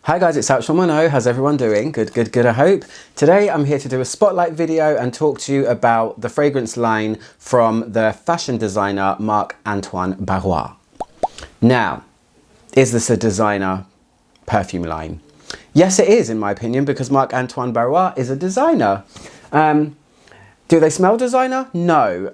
Hi guys, it's ALCHEMY. How's everyone doing? Good, I hope. Today I'm here to do a spotlight video and talk to you about the fragrance line from the fashion designer Marc Antoine Barrois. Now, is this a designer perfume line? Yes, it is in my opinion, because Marc Antoine Barrois is a designer. Do they smell designer? No.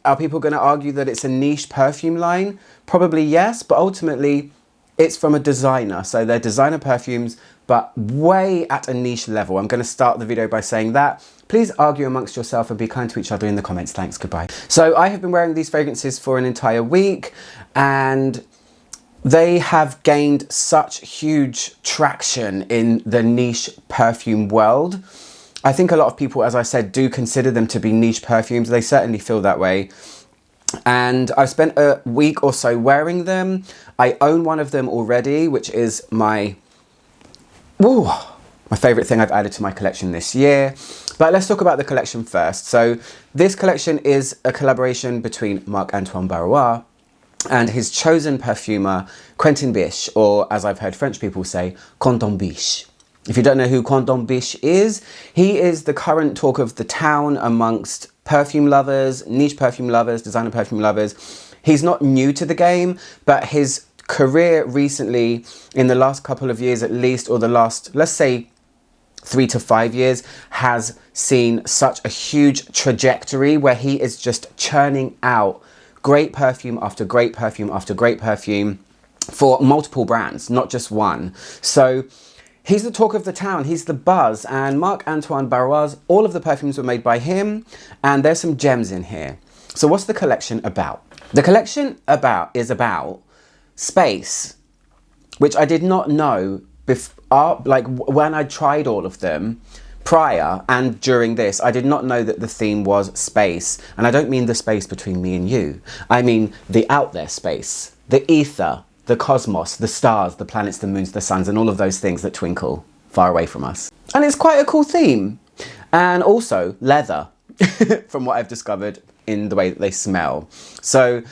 Are people going to argue that it's a niche perfume line? Probably yes, but ultimately it's from a designer. So they're designer perfumes, but way at a niche level. I'm going to start the video by saying that. Please argue amongst yourself and be kind to each other in the comments. Thanks, goodbye. So I have been wearing these fragrances for an entire week, and they have gained such huge traction in the niche perfume world. I think a lot of people, as I said, do consider them to be niche perfumes. They certainly feel that way. And I've spent a week or so wearing them. I own one of them already, which is my favorite thing I've added to my collection this year. But let's talk about the collection first. So this collection is a collaboration between Marc Antoine Barrois and his chosen perfumer, Quentin Biche, or as I've heard French people say, Quentin Biche. If you don't know who Quentin Biche is, he is the current talk of the town amongst perfume lovers, niche perfume lovers, designer perfume lovers. He's not new to the game, but his career recently, in the last couple of years at least, or the last, let's say, 3 to 5 years, has seen such a huge trajectory where he is just churning out great perfume after great perfume after great perfume for multiple brands, not just one. So he's the talk of the town, he's the buzz, and Marc Antoine Barrois, all of the perfumes were made by him, and there's some gems in here. So what's the collection about? The collection is about space, which I did not know when I tried all of them prior and during this. I did not know that the theme was space, and I don't mean the space between me and you. I mean the out there space, the ether, the cosmos, the stars, the planets, the moons, the suns, and all of those things that twinkle far away from us. And it's quite a cool theme. And also leather, from what I've discovered in the way that they smell. So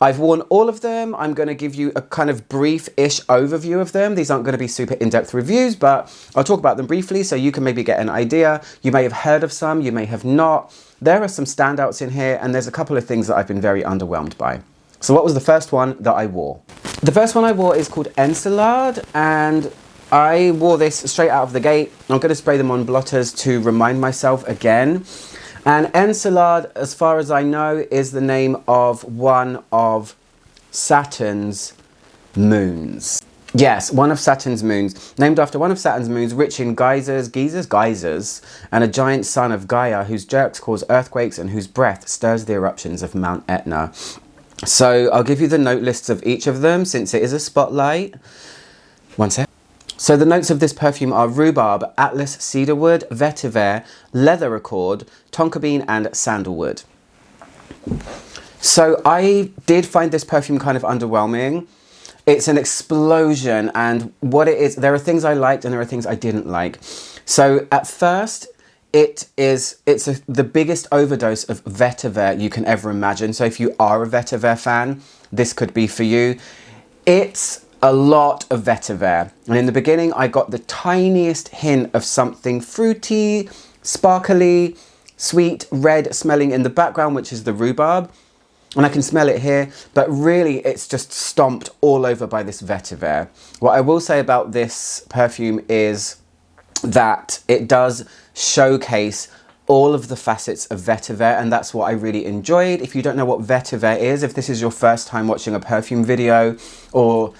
I've worn all of them. I'm going to give you a kind of brief-ish overview of them. These aren't going to be super in-depth reviews, but I'll talk about them briefly so you can maybe get an idea. You may have heard of some, you may have not. There are some standouts in here, and there's a couple of things that I've been very underwhelmed by. So what was the first one that I wore? The first one I wore is called Encelade, and I wore this straight out of the gate. I'm going to spray them on blotters to remind myself again. And Encelade, as far as I know, is the name of one of Saturn's moons. Yes, one of Saturn's moons, named after one of Saturn's moons, rich in geysers, and a giant son of Gaia whose jerks cause earthquakes and whose breath stirs the eruptions of Mount Etna. So I'll give you the note lists of each of them since it is a spotlight. One sec. So the notes of this perfume are rhubarb, atlas cedarwood, vetiver, leather accord, tonka bean, and sandalwood. So I did find this perfume kind of underwhelming. It's an explosion, and what it is, there are things I liked and there are things I didn't like. So at first, it's the biggest overdose of vetiver you can ever imagine. So if you are a vetiver fan, this could be for you. It's a lot of vetiver, and in the beginning I got the tiniest hint of something fruity, sparkly, sweet, red smelling in the background, which is the rhubarb, and I can smell it here, but really it's just stomped all over by this vetiver. What I will say about this perfume is that it does showcase all of the facets of vetiver, and that's what I really enjoyed. If you don't know what vetiver is, if this is your first time watching a perfume video or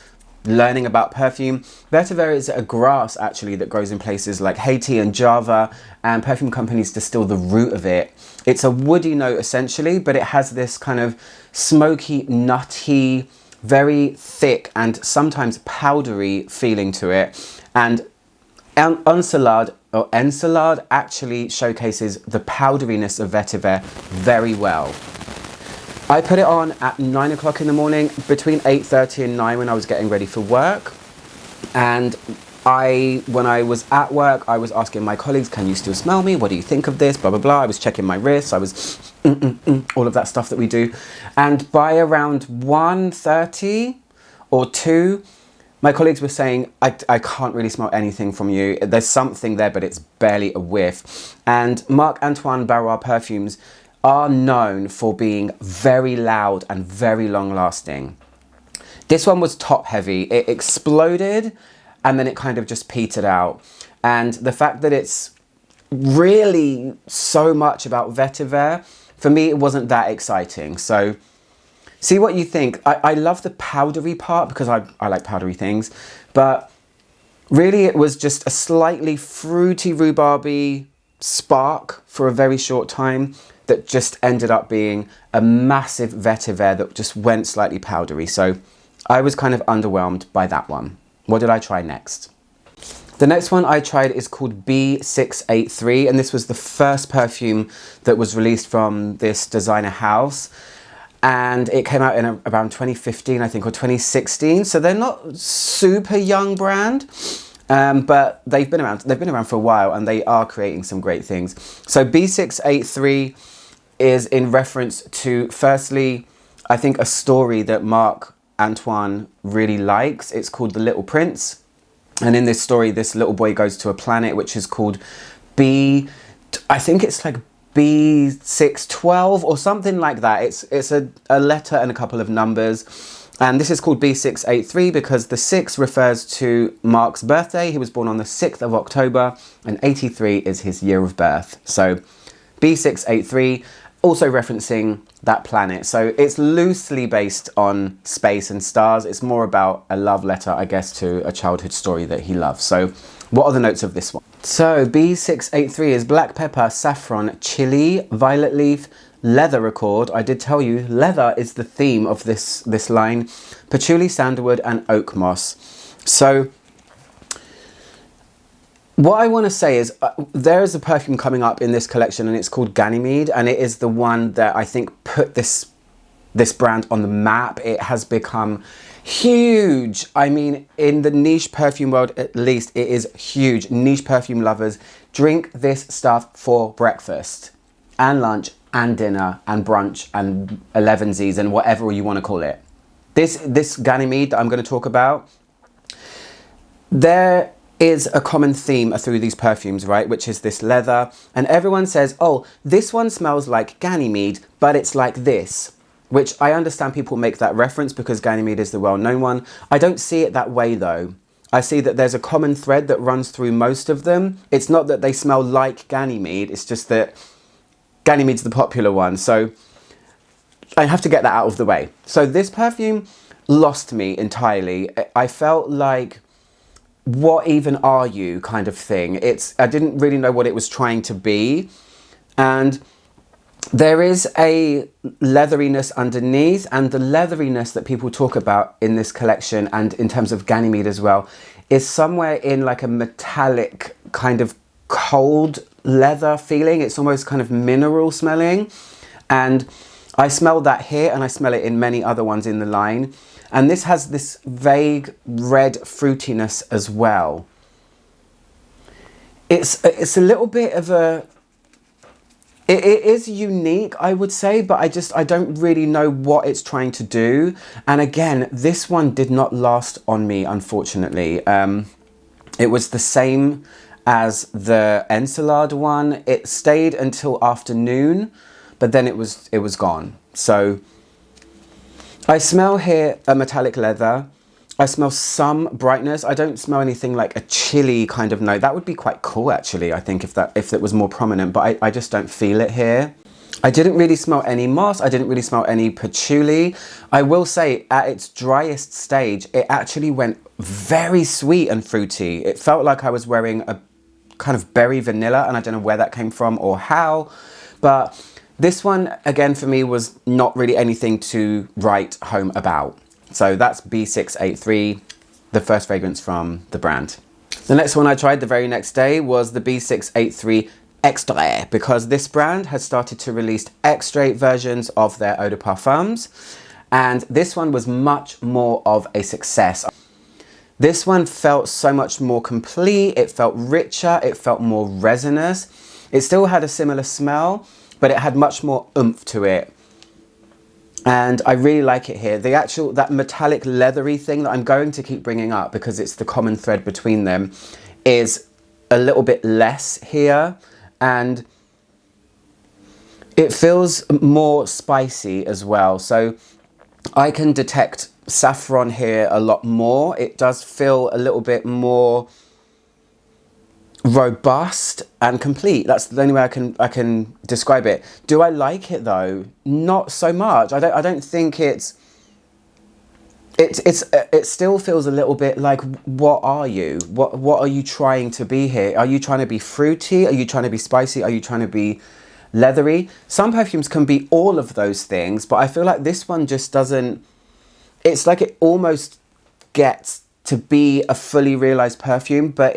learning about perfume, vetiver is a grass actually that grows in places like Haiti and Java, and perfume companies distill the root of it. It's a woody note essentially, but it has this kind of smoky, nutty, very thick and sometimes powdery feeling to it. And Encelade actually showcases the powderiness of vetiver very well. I put it on at 9 o'clock in the morning, between 8:30 and 9 when I was getting ready for work. And when I was at work, I was asking my colleagues, can you still smell me? What do you think of this? Blah, blah, blah. I was checking my wrists. I was all of that stuff that we do. And by around 1:30 or 2, My colleagues were saying, I can't really smell anything from you. There's something there, but it's barely a whiff. And Marc Antoine Barrois perfumes are known for being very loud and very long lasting. This one was top heavy. It exploded and then it kind of just petered out. And the fact that it's really so much about vetiver, for me, it wasn't that exciting. So see what you think. I love the powdery part because I like powdery things, but really it was just a slightly fruity rhubarby spark for a very short time that just ended up being a massive vetiver that just went slightly powdery. So I was kind of underwhelmed by that one. What did I try next? The next one I tried is called B683, and this was the first perfume that was released from this designer house. And it came out in around 2015, I think, or 2016. So they're not super young brand, but they've been around for a while and they are creating some great things. So B683 is in reference to, firstly, I think a story that Marc Antoine really likes. It's called The Little Prince. And in this story, this little boy goes to a planet which is called I think it's like B612 or something like that. It's a letter and a couple of numbers. And this is called B683 because the 6 refers to Marc's birthday. He was born on the 6th of October and 83 is his year of birth. So B683, also referencing that planet. So it's loosely based on space and stars. It's more about a love letter, I guess, to a childhood story that he loves. So what are the notes of this one? So B683 is black pepper, saffron, chili, violet leaf, leather accord. I did tell you leather is the theme of this line. Patchouli, sandalwood and oak moss. So what I want to say is there is a perfume coming up in this collection and it's called Ganymede, and it is the one that I think put this brand on the map. It has become huge. I mean, in the niche perfume world, at least, it is huge. Niche perfume lovers drink this stuff for breakfast and lunch and dinner and brunch and 11sies and whatever you want to call it. This Ganymede that I'm going to talk about, there is a common theme through these perfumes, right? Which is this leather. And everyone says, oh, this one smells like Ganymede, but it's like this. Which I understand people make that reference because Ganymede is the well-known one. I don't see it that way though. I see that there's a common thread that runs through most of them. It's not that they smell like Ganymede, it's just that Ganymede's the popular one. So I have to get that out of the way. So this perfume lost me entirely. I felt like, what even are you kind of thing. I didn't really know what it was trying to be. And there is a leatheriness underneath, and the leatheriness that people talk about in this collection and in terms of Ganymede as well is somewhere in like a metallic kind of cold leather feeling. It's almost kind of mineral smelling. And I smell that here and I smell it in many other ones in the line. And this has this vague red fruitiness as well. It's a little bit of a... It is unique, I would say, but I don't really know what it's trying to do. And again, this one did not last on me, unfortunately. It was the same as the Encelade one. It stayed until afternoon, but then it was gone. So I smell here a metallic leather. I smell some brightness. I don't smell anything like a chili kind of note. That would be quite cool, actually, I think, if it was more prominent, but I just don't feel it here. I didn't really smell any moss. I didn't really smell any patchouli. I will say, at its driest stage, it actually went very sweet and fruity. It felt like I was wearing a kind of berry vanilla, and I don't know where that came from or how, but this one, again, for me, was not really anything to write home about. So that's B683, the first fragrance from the brand. The next one I tried the very next day was the B683 Extrait, because this brand has started to release Extrait versions of their eau de parfums, and this one was much more of a success. This one felt so much more complete, it felt richer, it felt more resinous. It still had a similar smell, but it had much more oomph to it. And I really like it here. That metallic leathery thing that I'm going to keep bringing up because it's the common thread between them is a little bit less here. And it feels more spicy as well. So I can detect saffron here a lot more. It does feel a little bit more robust and complete. That's the only way I can describe it. Do I like it though? Not so much. I don't think it still feels a little bit like, what are you? What are you trying to be here? Are you trying to be fruity? Are you trying to be spicy? Are you trying to be leathery? Some perfumes can be all of those things, but I feel like this one just doesn't. It's like it almost gets to be a fully realized perfume, but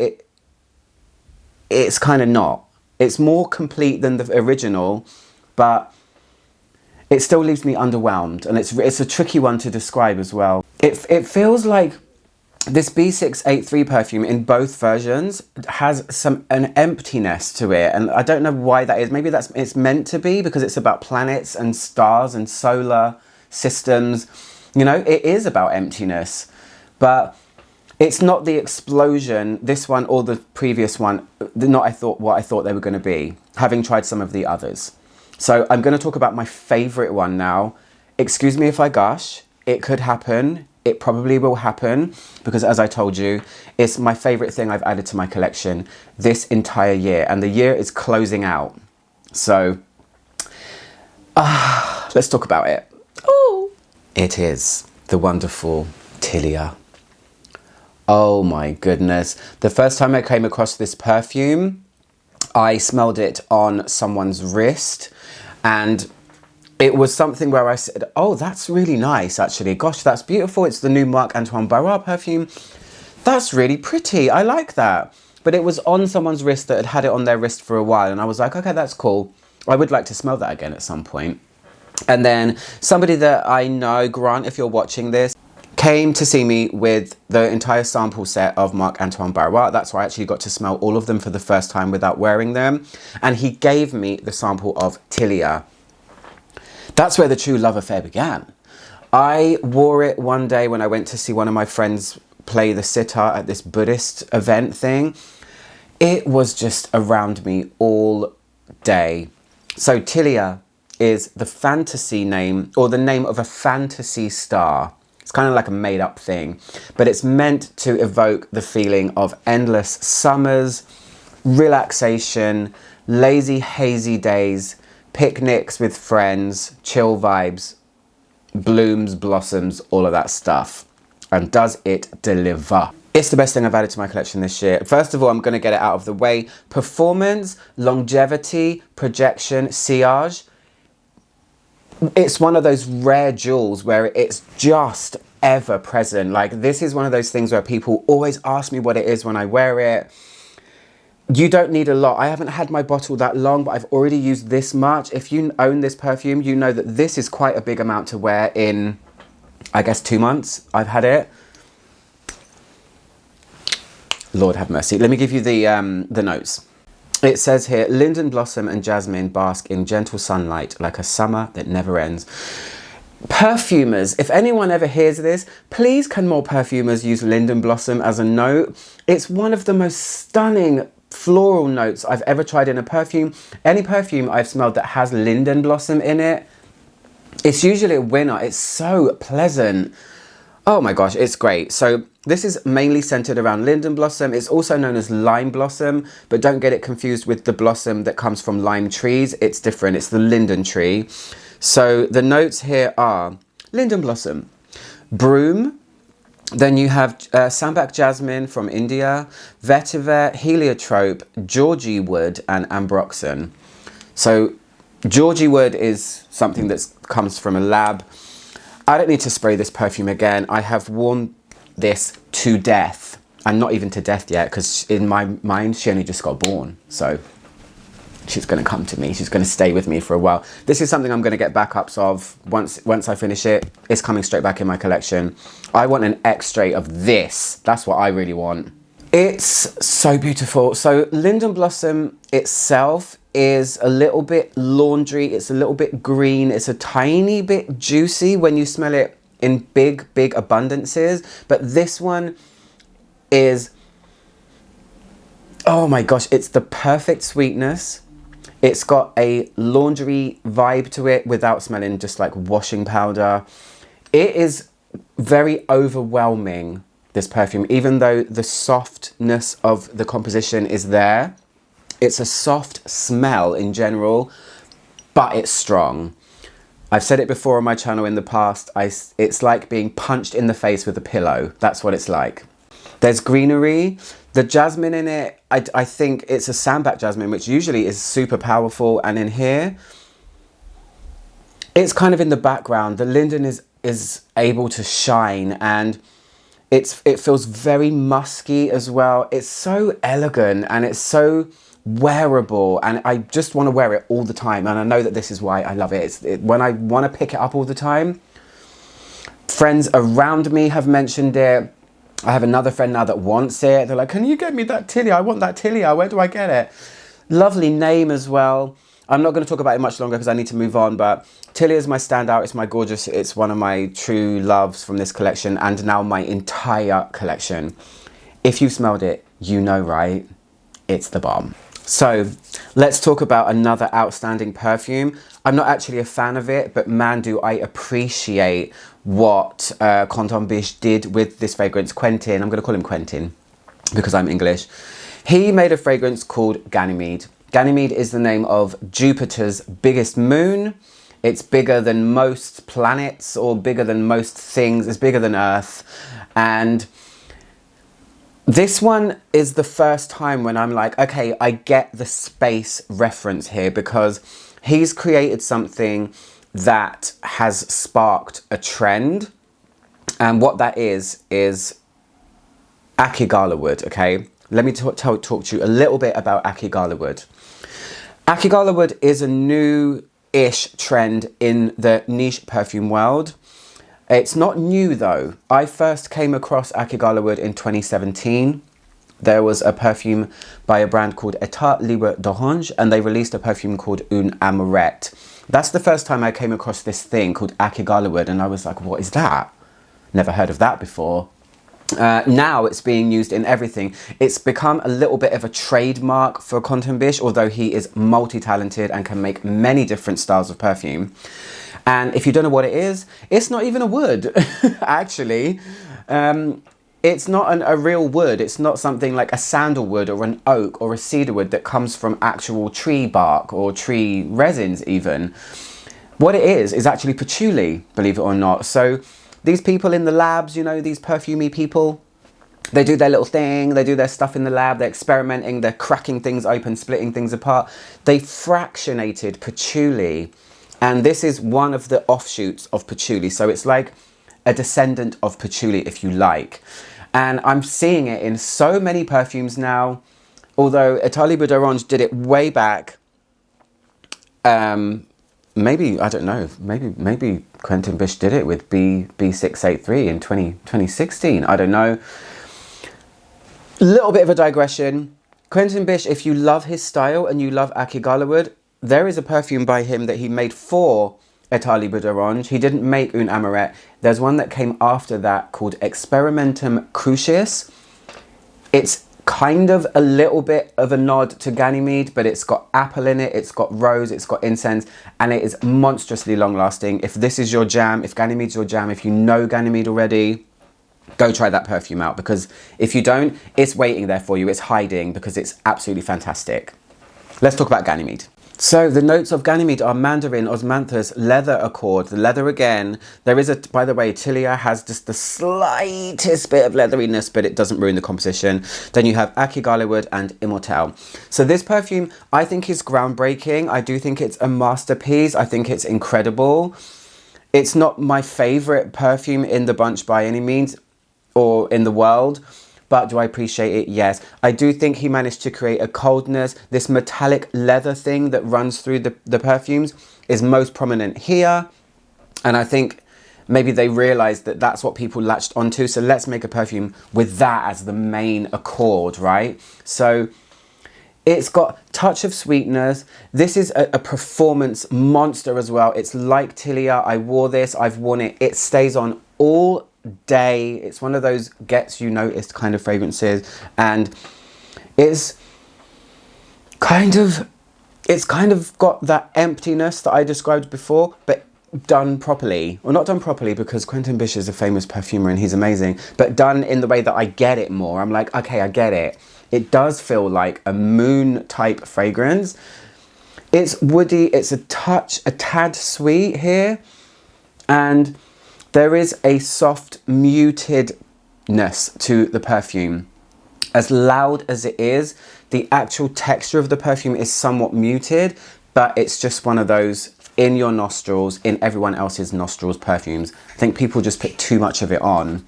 it's kind of not. It's more complete than the original, but it still leaves me underwhelmed, and it's a tricky one to describe as well. It feels like this B683 perfume in both versions has an emptiness to it, and I don't know why that is. Maybe it's meant to be because it's about planets and stars and solar systems. You know, it is about emptiness, but it's not the explosion, this one or the previous one, what I thought they were going to be, having tried some of the others. So I'm going to talk about my favorite one now. Excuse me if I gush. It could happen. It probably will happen because, as I told you, it's my favorite thing I've added to my collection this entire year, and the year is closing out. So let's talk about it. Ooh. It is the wonderful Tillia. Oh my goodness. The first time I came across this perfume, I smelled it on someone's wrist, and it was something where I said, oh, that's really nice, actually. Gosh, that's beautiful. It's the new Marc Antoine Barrois perfume. That's really pretty. I like that. But it was on someone's wrist that had it on their wrist for a while, and I was like, okay, that's cool. I would like to smell that again at some point. And then somebody that I know, Grant, if you're watching this, came to see me with the entire sample set of Marc Antoine Barrois. That's why I actually got to smell all of them for the first time without wearing them. And he gave me the sample of Tillia. That's where the true love affair began. I wore it one day when I went to see one of my friends play the sitar at this Buddhist event thing. It was just around me all day. So Tillia is the fantasy name, or the name of a fantasy star. It's kind of like a made up thing, but it's meant to evoke the feeling of endless summers, relaxation, lazy, hazy days, picnics with friends, chill vibes, blooms, blossoms, all of that stuff. And does it deliver? It's the best thing I've added to my collection this year. First of all, I'm going to get it out of the way. Performance, longevity, projection, sillage. It's one of those rare jewels where it's just ever present. Like, this is one of those things where people always ask me what it is when I wear it. You don't need a lot. I haven't had my bottle that long, but I've already used this much. If you own this perfume, you know that this is quite a big amount to wear in, I guess, 2 months. I've had it. Lord have mercy. Let me give you the notes. It says here, linden blossom and jasmine bask in gentle sunlight like a summer that never ends. Perfumers, if anyone ever hears this, please can more perfumers use linden blossom as a note. It's one of the most stunning floral notes I've ever tried in a perfume. Any perfume I've smelled that has linden blossom in it, it's usually a winner. It's so pleasant. Oh my gosh, it's great. So this is mainly centered around linden blossom. It's also known as lime blossom, but don't get it confused with the blossom that comes from lime trees. It's different. It's the linden tree. So the notes here are linden blossom, broom, then you have sambac jasmine from India, vetiver, heliotrope, Georgie wood, and ambroxan. So Georgie wood is something that comes from a lab. I don't need to spray this perfume again. I have worn this to death, and not even to death yet, because in my mind she only just got born, so she's going to come to me. She's going to stay with me for a while. This is something I'm going to get backups of once I finish it. It's coming straight back in my collection. I want an extrait of this. That's what I really want. It's so beautiful. So linden blossom itself is a little bit laundry. It's a little bit green. It's a tiny bit juicy when you smell it in big abundances. But this one is, oh my gosh, it's the perfect sweetness. It's got a laundry vibe to it without smelling just like washing powder. It is very overwhelming, this perfume, even though the softness of the composition is there. It's a soft smell in general, but it's strong. I've said it before on my channel in the past. It's like being punched in the face with a pillow. That's what it's like. There's greenery. The jasmine in it, I think it's a sandback jasmine, which usually is super powerful. And in here, it's kind of in the background. The linden is able to shine, and it feels very musky as well. It's so elegant and it's so wearable, and I just want to wear it all the time. And I know that this is why I love it. When I want to pick it up all the time. Friends around me have mentioned it. I have another friend now that wants it. They're like, can you get me that Tillia? I want that Tillia. Where do I get it? Lovely name as well. I'm not going to talk about it much longer because I need to move on, but Tillia is my standout. It's my gorgeous. It's one of my true loves from this collection, and now my entire collection. If you've smelled it, you know, right? It's the bomb. So let's talk about another outstanding perfume. I'm not actually a fan of it, but man, do I appreciate what Quentin Biche did with this fragrance. Quentin, I'm going to call him Quentin because I'm English. He made a fragrance called Ganymede. Ganymede is the name of Jupiter's biggest moon. It's bigger than most planets, or bigger than most things. It's bigger than Earth. And this one is the first time when I'm like, okay, I get the space reference here, because he's created something that has sparked a trend. And what that is Akigala wood, okay? Let me talk to you a little bit about Akigala wood. Akigala wood is a new-ish trend in the niche perfume world. It's not new though. I first came across Akigala wood in 2017. There was a perfume by a brand called État Libre d'Orange, and they released a perfume called Une Amourette. That's the first time I came across this thing called Akigala wood, and I was like, what is that? Never heard of that before. Now it's being used in everything. It's become a little bit of a trademark for Quentin Biche, although he is multi-talented and can make many different styles of perfume. And if you don't know what it is, it's not even a wood, actually. It's not a real wood. It's not something like a sandalwood or an oak or a cedarwood that comes from actual tree bark or tree resins even. What it is actually patchouli, believe it or not. So these people in the labs, you know, these perfumey people, they do their little thing, they do their stuff in the lab, they're experimenting, they're cracking things open, splitting things apart. They fractionated patchouli, and this is one of the offshoots of patchouli. So it's like a descendant of patchouli, if you like. And I'm seeing it in so many perfumes now, although État Libre d'Orange did it way back. Maybe, I don't know, maybe Quentin Biche did it with B683 in 2016. I don't know. Little bit of a digression. Quentin Biche, if you love his style and you love Akigala wood, there is a perfume by him that he made for État Libre d'Orange. He didn't make Une Amourette. There's one that came after that called Experimentum Crucius. It's kind of a little bit of a nod to Ganymede, but it's got apple in it, it's got rose, it's got incense, and it is monstrously long lasting. If this is your jam, if Ganymede's your jam, if you know Ganymede already, go try that perfume out, because if you don't, it's waiting there for you. It's hiding, because it's absolutely fantastic. Let's talk about Ganymede. So the notes of Ganymede are mandarin, osmanthus, leather accord, the leather again. There is by the way, Tillia has just the slightest bit of leatheriness, but it doesn't ruin the composition. Then you have Akigala wood and Immortelle. So this perfume, I think, is groundbreaking. I do think it's a masterpiece. I think it's incredible. It's not my favorite perfume in the bunch by any means, or in the world. But do I appreciate it? Yes. I do think he managed to create a coldness. This metallic leather thing that runs through the perfumes is most prominent here. And I think maybe they realized that that's what people latched onto. So let's make a perfume with that as the main accord, right? So It's got touch of sweetness. This is a performance monster as well. It's like Tillia. I wore this, I've worn it. It stays on all day. It's one of those gets you noticed kind of fragrances, and it's kind of got that emptiness that I described before, but done properly. Well, not done properly, because Quentin Bish is a famous perfumer and he's amazing, but done in the way that I get it more. I'm like, okay, I get it. It does feel like a moon type fragrance. It's woody, it's a tad sweet here, and there is a soft mutedness to the perfume. As loud as it is, the actual texture of the perfume is somewhat muted, but it's just one of those in your nostrils, in everyone else's nostrils perfumes. I think people just put too much of it on.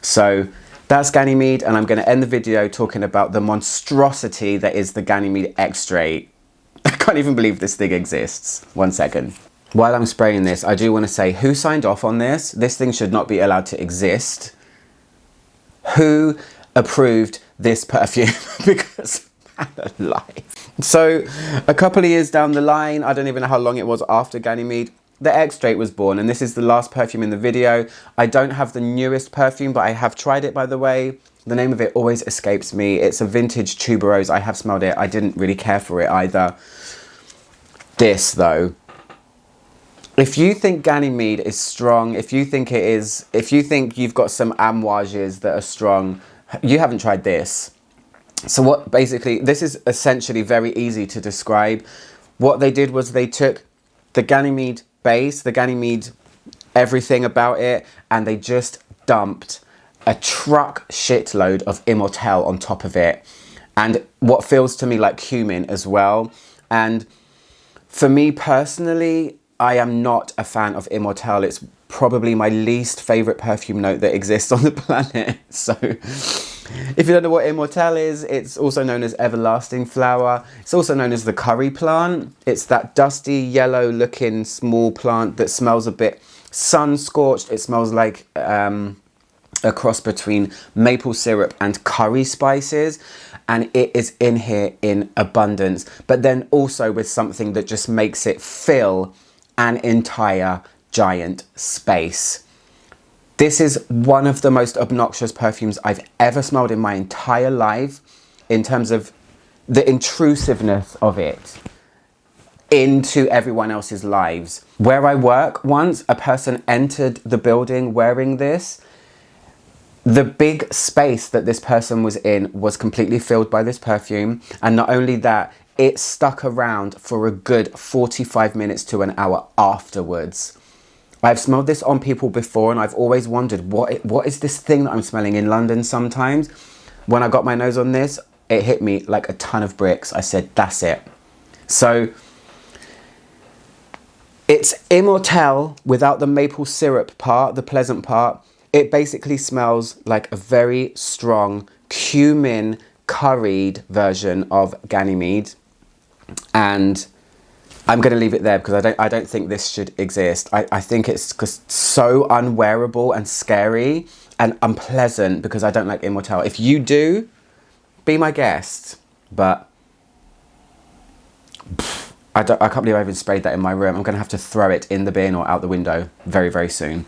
So that's Ganymede, and I'm going to end the video talking about the monstrosity that is the Ganymede Extrait. I can't even believe this thing exists. 1 second. While I'm spraying this, I do want to say, who signed off on this? This thing should not be allowed to exist. Who approved this perfume? Because man alive. So a couple of years down the line, I don't even know how long it was after Ganymede, the Extrait was born, and this is the last perfume in the video. I don't have the newest perfume, but I have tried it, by the way. The name of it always escapes me. It's a vintage tuberose. I have smelled it. I didn't really care for it either. This though, if you think Ganymede is strong, if you think you've got some amouages that are strong, you haven't tried this. So what basically, this is essentially very easy to describe. What they did was they took the Ganymede base, the Ganymede everything about it, and they just dumped a truck shitload of Immortelle on top of it, and what feels to me like cumin as well. And for me personally, I am not a fan of Immortelle. It's probably my least favorite perfume note that exists on the planet. So if you don't know what Immortelle is, it's also known as everlasting flower. It's also known as the curry plant. It's that dusty yellow looking small plant that smells a bit sun scorched. It smells like a cross between maple syrup and curry spices, and it is in here in abundance, but then also with something that just makes it fill an entire giant space. This is one of the most obnoxious perfumes I've ever smelled in my entire life, in terms of the intrusiveness of it into everyone else's lives. Where I work, once a person entered the building wearing this, the big space that this person was in was completely filled by this perfume, and not only that, it stuck around for a good 45 minutes to an hour afterwards. I've smelled this on people before, and I've always wondered, what is this thing that I'm smelling in London sometimes? When I got my nose on this, it hit me like a ton of bricks. I said, that's it. So it's Immortelle without the maple syrup part, the pleasant part. It basically smells like a very strong cumin curried version of Ganymede. And I'm going to leave it there because I don't think this should exist. I think it's just so unwearable and scary and unpleasant because I don't like Immortelle. If you do, be my guest. But I can't believe I even sprayed that in my room. I'm going to have to throw it in the bin or out the window very, very soon.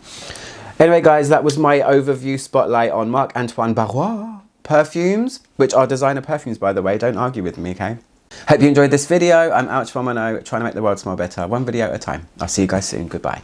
Anyway, guys, that was my overview spotlight on Marc Antoine Barrois perfumes, which are designer perfumes, by the way. Don't argue with me, okay? Hope you enjoyed this video. I'm Ouch from trying to make the world smell better, one video at a time. I'll see you guys soon. Goodbye.